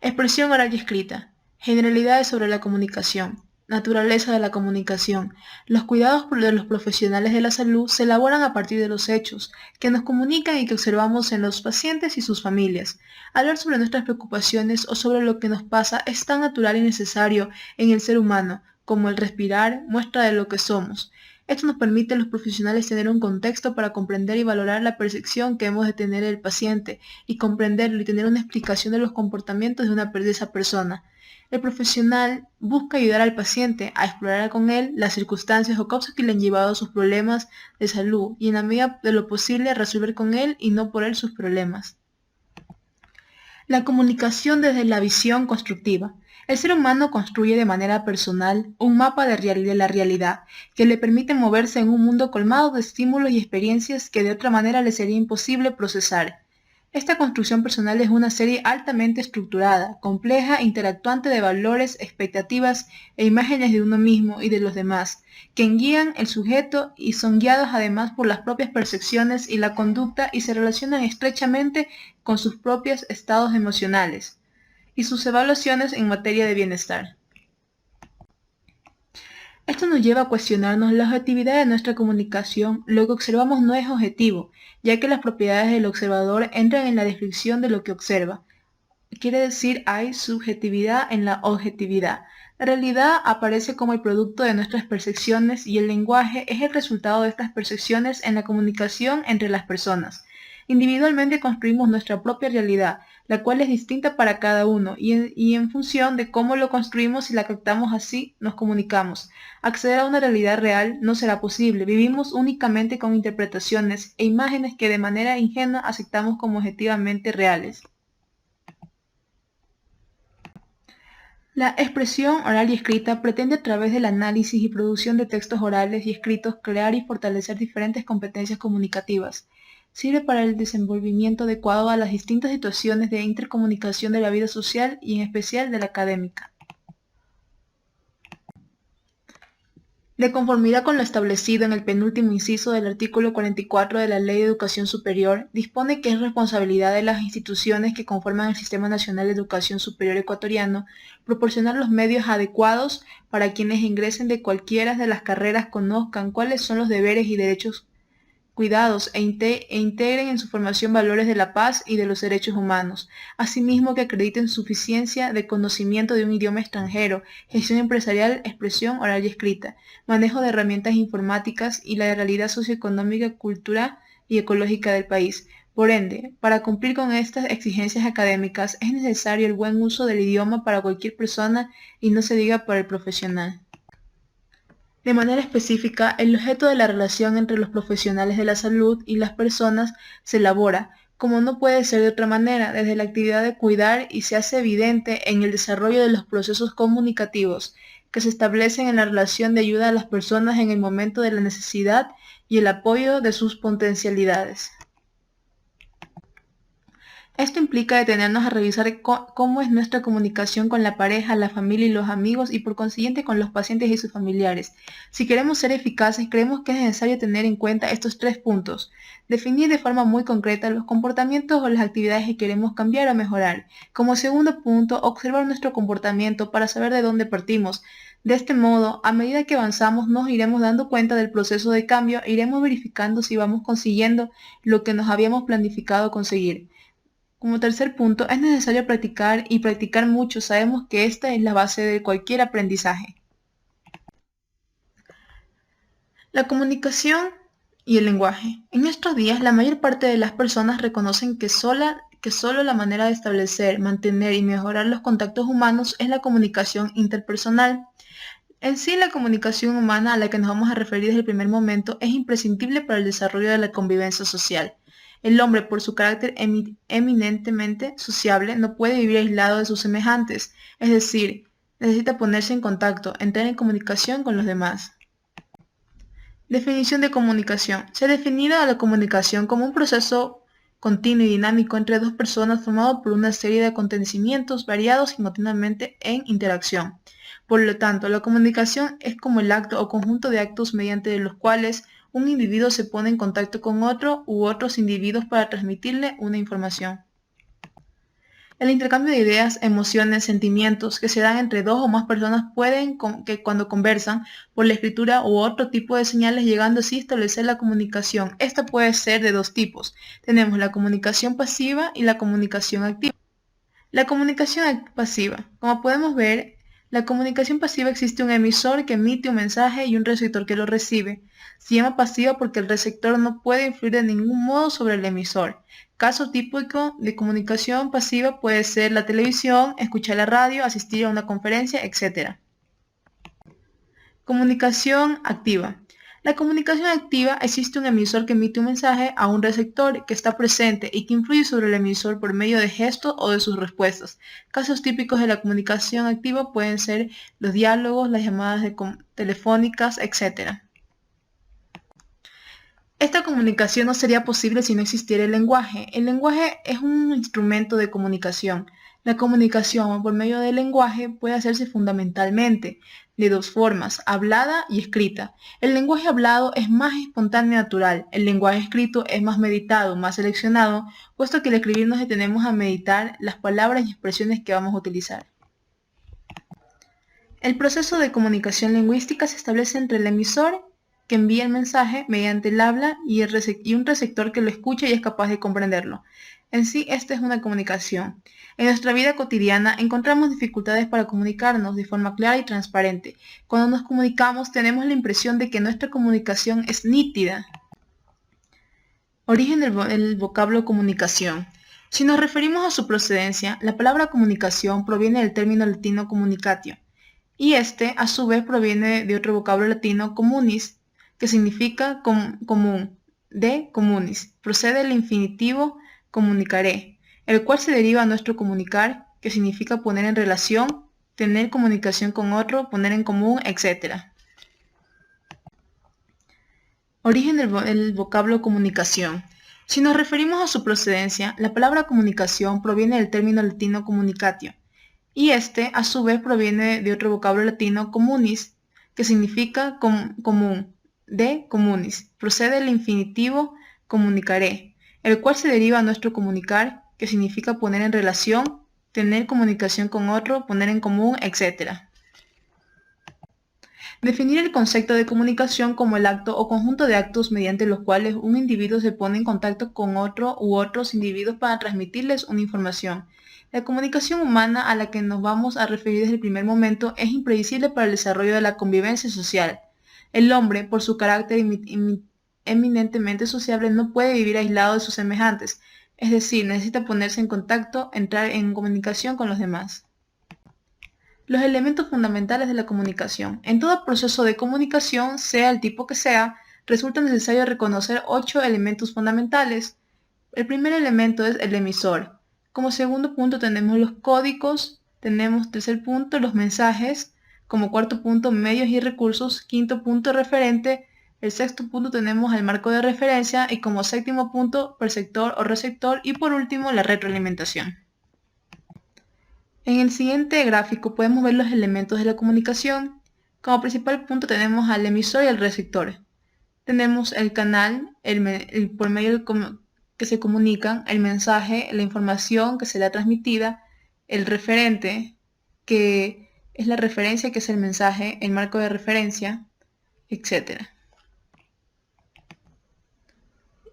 Expresión oral y escrita. Generalidades sobre la comunicación. Naturaleza de la comunicación. Los cuidados de los profesionales de la salud se elaboran a partir de los hechos que nos comunican y que observamos en los pacientes y sus familias. Hablar sobre nuestras preocupaciones o sobre lo que nos pasa es tan natural y necesario en el ser humano como el respirar muestra de lo que somos. Esto nos permite a los profesionales tener un contexto para comprender y valorar la percepción que hemos de tener del paciente y comprenderlo y tener una explicación de los comportamientos de esa persona. El profesional busca ayudar al paciente a explorar con él las circunstancias o causas que le han llevado a sus problemas de salud y en la medida de lo posible resolver con él y no por él sus problemas. La comunicación desde la visión constructiva. El ser humano construye de manera personal un mapa de la realidad que le permite moverse en un mundo colmado de estímulos y experiencias que de otra manera le sería imposible procesar. Esta construcción personal es una serie altamente estructurada, compleja, interactuante de valores, expectativas e imágenes de uno mismo y de los demás, que guían el sujeto y son guiados además por las propias percepciones y la conducta y se relacionan estrechamente con sus propios estados emocionales y sus evaluaciones en materia de bienestar. Esto nos lleva a cuestionarnos la objetividad de nuestra comunicación. Lo que observamos no es objetivo, ya que las propiedades del observador entran en la descripción de lo que observa. Quiere decir, hay subjetividad en la objetividad. La realidad aparece como el producto de nuestras percepciones y el lenguaje es el resultado de estas percepciones en la comunicación entre las personas. Individualmente construimos nuestra propia realidad, la cual es distinta para cada uno y en función de cómo lo construimos y la captamos así nos comunicamos. Acceder a una realidad real no será posible, vivimos únicamente con interpretaciones e imágenes que de manera ingenua aceptamos como objetivamente reales. La expresión oral y escrita pretende a través del análisis y producción de textos orales y escritos crear y fortalecer diferentes competencias comunicativas. Sirve para el desenvolvimiento adecuado a las distintas situaciones de intercomunicación de la vida social y en especial de la académica. De conformidad con lo establecido en el penúltimo inciso del artículo 44 de la Ley de Educación Superior, dispone que es responsabilidad de las instituciones que conforman el Sistema Nacional de Educación Superior Ecuatoriano proporcionar los medios adecuados para quienes ingresen de cualquiera de las carreras conozcan cuáles son los deberes y derechos cuidados e integren en su formación valores de la paz y de los derechos humanos, asimismo que acrediten suficiencia de conocimiento de un idioma extranjero, gestión empresarial, expresión oral y escrita, manejo de herramientas informáticas y la realidad socioeconómica, cultural y ecológica del país. Por ende, para cumplir con estas exigencias académicas es necesario el buen uso del idioma para cualquier persona y no se diga para el profesional. De manera específica, el objeto de la relación entre los profesionales de la salud y las personas se elabora, como no puede ser de otra manera, desde la actividad de cuidar y se hace evidente en el desarrollo de los procesos comunicativos que se establecen en la relación de ayuda a las personas en el momento de la necesidad y el apoyo de sus potencialidades. Esto implica detenernos a revisar cómo es nuestra comunicación con la pareja, la familia y los amigos y por consiguiente con los pacientes y sus familiares. Si queremos ser eficaces, creemos que es necesario tener en cuenta estos 3 puntos. Definir de forma muy concreta los comportamientos o las actividades que queremos cambiar o mejorar. Como segundo punto, observar nuestro comportamiento para saber de dónde partimos. De este modo, a medida que avanzamos nos iremos dando cuenta del proceso de cambio e iremos verificando si vamos consiguiendo lo que nos habíamos planificado conseguir. Como tercer punto, es necesario practicar y practicar mucho. Sabemos que esta es la base de cualquier aprendizaje. La comunicación y el lenguaje. En estos días, la mayor parte de las personas reconocen que solo la manera de establecer, mantener y mejorar los contactos humanos es la comunicación interpersonal. En sí, la comunicación humana a la que nos vamos a referir desde el primer momento es imprescindible para el desarrollo de la convivencia social. El hombre, por su carácter eminentemente sociable, no puede vivir aislado de sus semejantes, es decir, necesita ponerse en contacto, entrar en comunicación con los demás. Definición de comunicación. Se ha definido a la comunicación como un proceso continuo y dinámico entre dos personas formado por una serie de acontecimientos variados simultáneamente en interacción. Por lo tanto, la comunicación es como el acto o conjunto de actos mediante los cuales un individuo se pone en contacto con otro u otros individuos para transmitirle una información. El intercambio de ideas, emociones, sentimientos que se dan entre dos o más personas pueden que cuando conversan por la escritura u otro tipo de señales, llegando así a establecer la comunicación. Esta puede ser de dos tipos. Tenemos la comunicación pasiva y la comunicación activa. La comunicación pasiva. Como podemos ver, la comunicación pasiva existe un emisor que emite un mensaje y un receptor que lo recibe. Se llama pasiva porque el receptor no puede influir de ningún modo sobre el emisor. Caso típico de comunicación pasiva puede ser la televisión, escuchar la radio, asistir a una conferencia, etc. Comunicación activa. La comunicación activa existe un emisor que emite un mensaje a un receptor que está presente y que influye sobre el emisor por medio de gestos o de sus respuestas. Casos típicos de la comunicación activa pueden ser los diálogos, las llamadas telefónicas, etc. Esta comunicación no sería posible si no existiera el lenguaje. El lenguaje es un instrumento de comunicación. La comunicación por medio del lenguaje puede hacerse fundamentalmente de dos formas, hablada y escrita. El lenguaje hablado es más espontáneo y natural. El lenguaje escrito es más meditado, más seleccionado, puesto que al escribir nos detenemos a meditar las palabras y expresiones que vamos a utilizar. El proceso de comunicación lingüística se establece entre el emisor que envía el mensaje mediante el habla y un receptor que lo escucha y es capaz de comprenderlo. En sí, esta es una comunicación. En nuestra vida cotidiana encontramos dificultades para comunicarnos de forma clara y transparente. Cuando nos comunicamos tenemos la impresión de que nuestra comunicación es nítida. Origen del vocablo comunicación. Si nos referimos a su procedencia, la palabra comunicación proviene del término latino communicatio, y este, a su vez, proviene de otro vocablo latino communis, que significa común, de communis. Procede del infinitivo comunicaré, el cual se deriva a nuestro comunicar, que significa poner en relación, tener comunicación con otro, poner en común, etc. Origen del vocablo comunicación. Si nos referimos a su procedencia, la palabra comunicación proviene del término latino communicatio, y este, a su vez, proviene de otro vocablo latino communis, que significa común, de communis. Procede del infinitivo comunicaré, el cual se deriva a nuestro comunicar, que significa poner en relación, tener comunicación con otro, poner en común, etc. Definir el concepto de comunicación como el acto o conjunto de actos mediante los cuales un individuo se pone en contacto con otro u otros individuos para transmitirles una información. La comunicación humana a la que nos vamos a referir desde el primer momento es imprevisible para el desarrollo de la convivencia social. El hombre, por su carácter eminentemente sociable, no puede vivir aislado de sus semejantes, es decir, necesita ponerse en contacto, entrar en comunicación con los demás. Los elementos fundamentales de la comunicación. En todo proceso de comunicación, sea el tipo que sea, resulta necesario reconocer 8 elementos fundamentales. El primer elemento es el emisor. Como segundo punto tenemos los códigos, tenemos tercer punto los mensajes, como cuarto punto medios y recursos, quinto punto referente, el sexto punto tenemos el marco de referencia y como séptimo punto perceptor o receptor y por último la retroalimentación. En el siguiente gráfico podemos ver los elementos de la comunicación. Como principal punto tenemos al emisor y al receptor. Tenemos el canal, por medio del que se comunican, el mensaje, la información que será transmitida, el referente, que es la referencia, que es el mensaje, el marco de referencia, etc.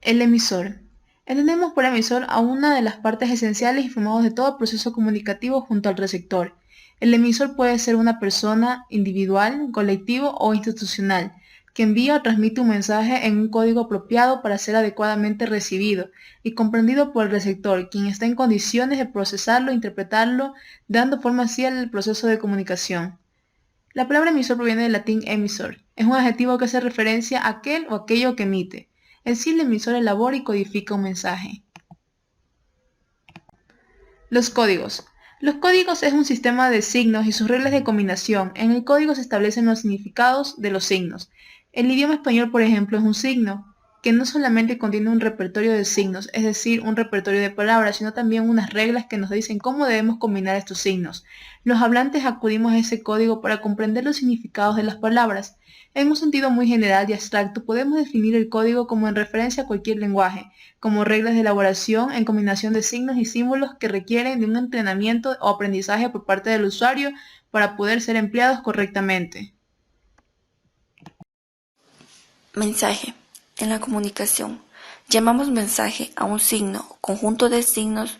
El emisor. Entendemos por emisor a una de las partes esenciales y formados de todo proceso comunicativo junto al receptor. El emisor puede ser una persona individual, colectivo o institucional, que envía o transmite un mensaje en un código apropiado para ser adecuadamente recibido y comprendido por el receptor, quien está en condiciones de procesarlo e interpretarlo, dando forma así al proceso de comunicación. La palabra emisor proviene del latín emisor. Es un adjetivo que hace referencia a aquel o aquello que emite. En sí, el emisor elabora y codifica un mensaje. Los códigos. Los códigos es un sistema de signos y sus reglas de combinación. En el código se establecen los significados de los signos. El idioma español, por ejemplo, es un signo. que no solamente contiene un repertorio de signos, es decir, un repertorio de palabras, sino también unas reglas que nos dicen cómo debemos combinar estos signos. Los hablantes acudimos a ese código para comprender los significados de las palabras. En un sentido muy general y abstracto, podemos definir el código como en referencia a cualquier lenguaje, como reglas de elaboración en combinación de signos y símbolos que requieren de un entrenamiento o aprendizaje por parte del usuario para poder ser empleados correctamente. Mensaje. En la comunicación, llamamos mensaje a un signo o conjunto de signos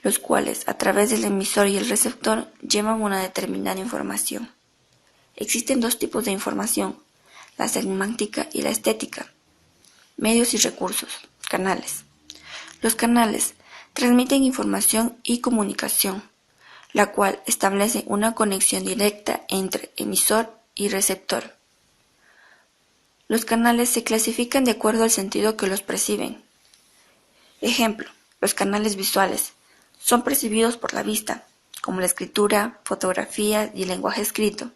los cuales, a través del emisor y el receptor, llevan una determinada información. Existen dos tipos de información, la semántica y la estética. Medios y recursos. Canales. Los canales transmiten información y comunicación, la cual establece una conexión directa entre emisor y receptor. Los canales se clasifican de acuerdo al sentido que los perciben. Ejemplo, los canales visuales son percibidos por la vista, como la escritura, fotografía y el lenguaje escrito.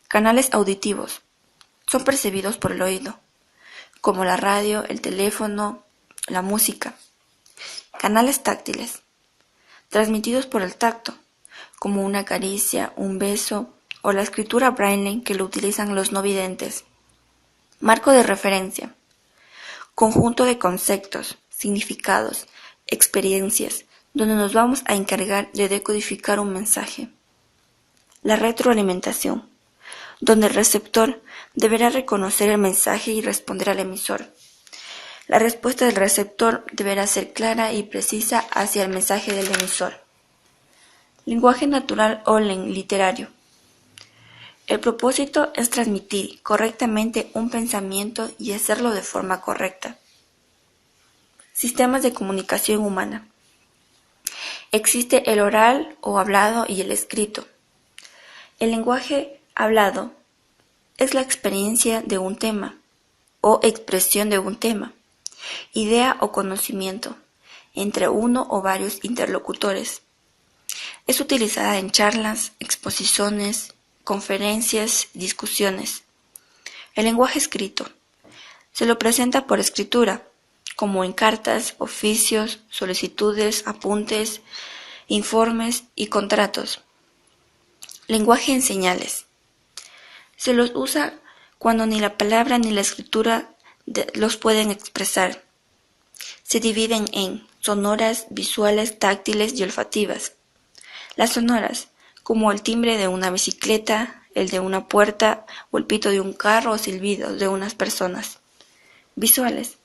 Canales auditivos son percibidos por el oído, como la radio, el teléfono, la música. Canales táctiles, transmitidos por el tacto, como una caricia, un beso o la escritura braille que lo utilizan los no videntes. Marco de referencia. Conjunto de conceptos, significados, experiencias, donde nos vamos a encargar de decodificar un mensaje. La retroalimentación, donde el receptor deberá reconocer el mensaje y responder al emisor. La respuesta del receptor deberá ser clara y precisa hacia el mensaje del emisor. Lenguaje natural o literario. El propósito es transmitir correctamente un pensamiento y hacerlo de forma correcta. Sistemas de comunicación humana. Existe el oral o hablado y el escrito. El lenguaje hablado es la experiencia de un tema o expresión de un tema, idea o conocimiento entre uno o varios interlocutores. Es utilizada en charlas, exposiciones, conferencias, discusiones. El lenguaje escrito se lo presenta por escritura, como en cartas, oficios, solicitudes, apuntes, informes y contratos. Lenguaje en señales. Se los usa cuando ni la palabra ni la escritura los pueden expresar. Se dividen en sonoras, visuales, táctiles y olfativas. Las sonoras, como el timbre de una bicicleta, el de una puerta o el pito de un carro o silbido de unas personas. Visuales,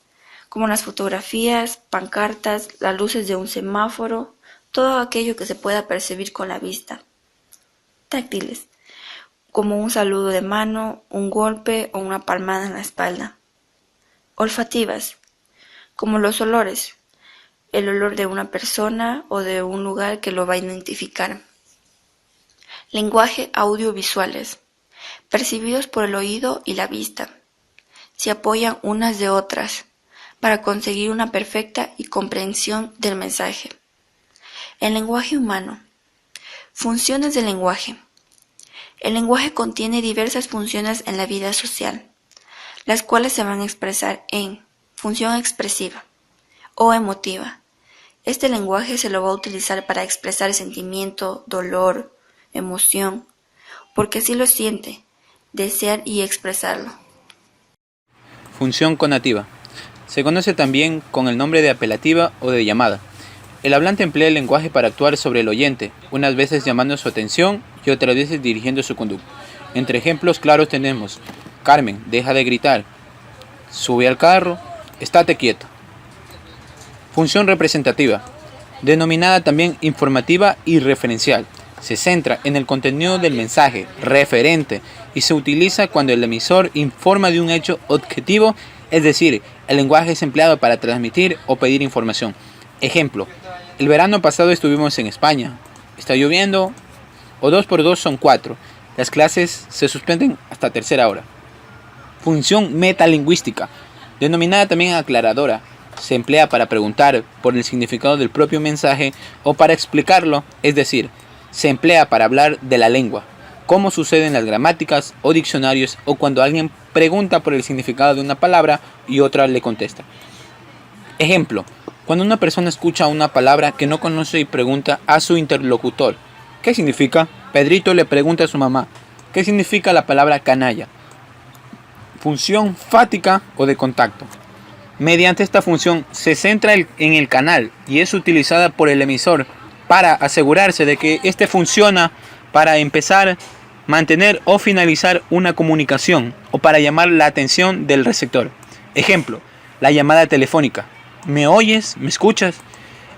como las fotografías, pancartas, las luces de un semáforo, todo aquello que se pueda percibir con la vista. Táctiles, como un saludo de mano, un golpe o una palmada en la espalda. Olfativas, como los olores, el olor de una persona o de un lugar que lo va a identificar. Lenguaje audiovisuales, percibidos por el oído y la vista. Se apoyan unas de otras para conseguir una perfecta y comprensión del mensaje. El lenguaje humano. Funciones del lenguaje. El lenguaje contiene diversas funciones en la vida social, las cuales se van a expresar en función expresiva o emotiva. Este lenguaje se lo va a utilizar para expresar sentimiento, dolor, emoción, porque así lo siente, desear y expresarlo. Función conativa. Se conoce también con el nombre de apelativa o de llamada. El hablante emplea el lenguaje para actuar sobre el oyente, unas veces llamando su atención y otras veces dirigiendo su conducta. Entre ejemplos claros tenemos: Carmen, deja de gritar. Sube al carro, estate quieto. Función representativa, denominada también informativa y referencial. Se centra en el contenido del mensaje referente y se utiliza cuando el emisor informa de un hecho objetivo, es decir, el lenguaje es empleado para transmitir o pedir información. Ejemplo: el verano pasado estuvimos en España, está lloviendo, o 2 por 2 son 4. Las clases se suspenden hasta tercera hora. Función metalingüística, denominada también aclaradora. Se emplea para preguntar por el significado del propio mensaje o para explicarlo, es decir, se emplea para hablar de la lengua, como sucede en las gramáticas o diccionarios o cuando alguien pregunta por el significado de una palabra y otra le contesta. Ejemplo, cuando una persona escucha una palabra que no conoce y pregunta a su interlocutor, ¿qué significa? Pedrito le pregunta a su mamá, ¿qué significa la palabra canalla? Función fática o de contacto. Mediante esta función se centra en el canal y es utilizada por el emisor para asegurarse de que éste funciona para empezar, mantener o finalizar una comunicación o para llamar la atención del receptor. Ejemplo, la llamada telefónica. ¿Me oyes? ¿Me escuchas?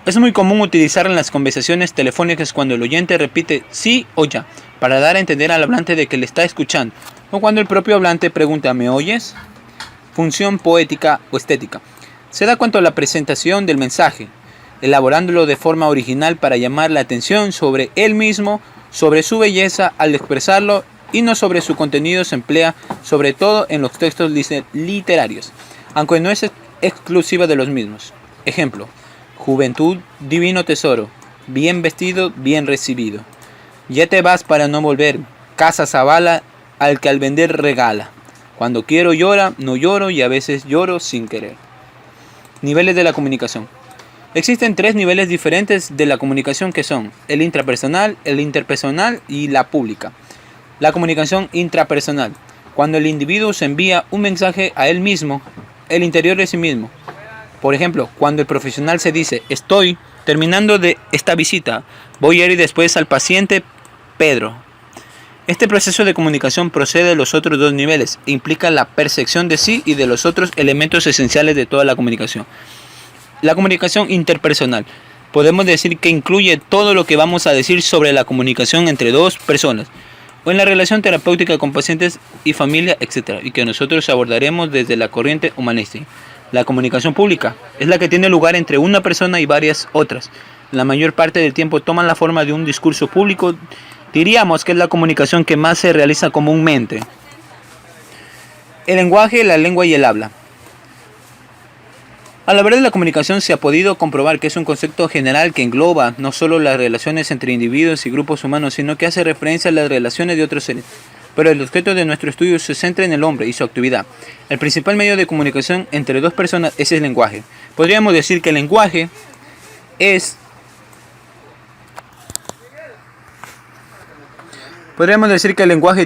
Es muy común utilizar en las conversaciones telefónicas cuando el oyente repite sí o ya, para dar a entender al hablante de que le está escuchando, o cuando el propio hablante pregunta ¿me oyes? Función poética o estética. Se da cuenta de la presentación del mensaje, elaborándolo de forma original para llamar la atención sobre él mismo, sobre su belleza al expresarlo y no sobre su contenido. Se emplea sobre todo en los textos literarios, aunque no es exclusiva de los mismos. Ejemplo, juventud, divino tesoro, bien vestido, bien recibido. Ya te vas para no volver, casa Zavala, al que al vender regala. Cuando quiero llora, no lloro y a veces lloro sin querer. Niveles de la comunicación. Existen 3 niveles diferentes de la comunicación que son el intrapersonal, el interpersonal y la pública. La comunicación intrapersonal, cuando el individuo se envía un mensaje a él mismo, el interior de sí mismo. Por ejemplo, cuando el profesional se dice, estoy terminando de esta visita, voy a ir después al paciente Pedro. Este proceso de comunicación procede de los otros 2 niveles e implica la percepción de sí y de los otros elementos esenciales de toda la comunicación. La comunicación interpersonal. Podemos decir que incluye todo lo que vamos a decir sobre la comunicación entre 2 personas, o en la relación terapéutica con pacientes y familia, etc., y que nosotros abordaremos desde la corriente humanística. La comunicación pública es la que tiene lugar entre una persona y varias otras. La mayor parte del tiempo toman la forma de un discurso público. Diríamos que es la comunicación que más se realiza comúnmente. El lenguaje, la lengua y el habla. Al hablar de la comunicación se ha podido comprobar que es un concepto general que engloba no solo las relaciones entre individuos y grupos humanos, sino que hace referencia a las relaciones de otros seres. Pero el objeto de nuestro estudio se centra en el hombre y su actividad. El principal medio de comunicación entre 2 personas es el lenguaje. Podríamos decir que el lenguaje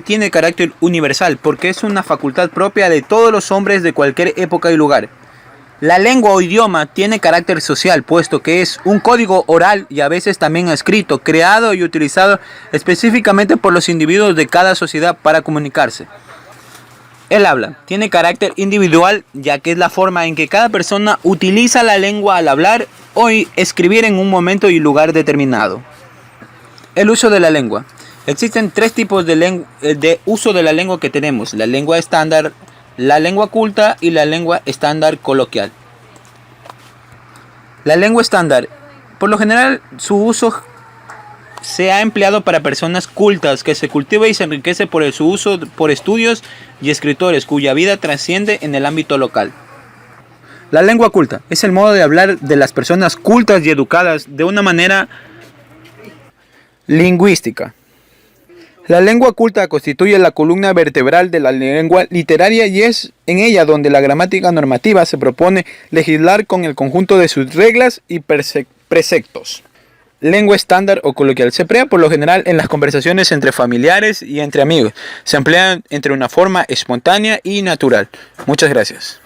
tiene carácter universal porque es una facultad propia de todos los hombres de cualquier época y lugar. La lengua o idioma tiene carácter social, puesto que es un código oral y a veces también escrito, creado y utilizado específicamente por los individuos de cada sociedad para comunicarse. El habla tiene carácter individual, ya que es la forma en que cada persona utiliza la lengua al hablar o escribir en un momento y lugar determinado. El uso de la lengua. Existen 3 tipos de uso de la lengua que tenemos: la lengua estándar, la lengua culta y la lengua estándar coloquial. La lengua estándar, por lo general, su uso se ha empleado para personas cultas, que se cultiva y se enriquece por su uso por estudios y escritores cuya vida trasciende en el ámbito local. La lengua culta es el modo de hablar de las personas cultas y educadas de una manera lingüística. La lengua culta constituye la columna vertebral de la lengua literaria y es en ella donde la gramática normativa se propone legislar con el conjunto de sus reglas y preceptos. Lengua estándar o coloquial. Se emplea por lo general en las conversaciones entre familiares y entre amigos. Se emplea entre una forma espontánea y natural. Muchas gracias.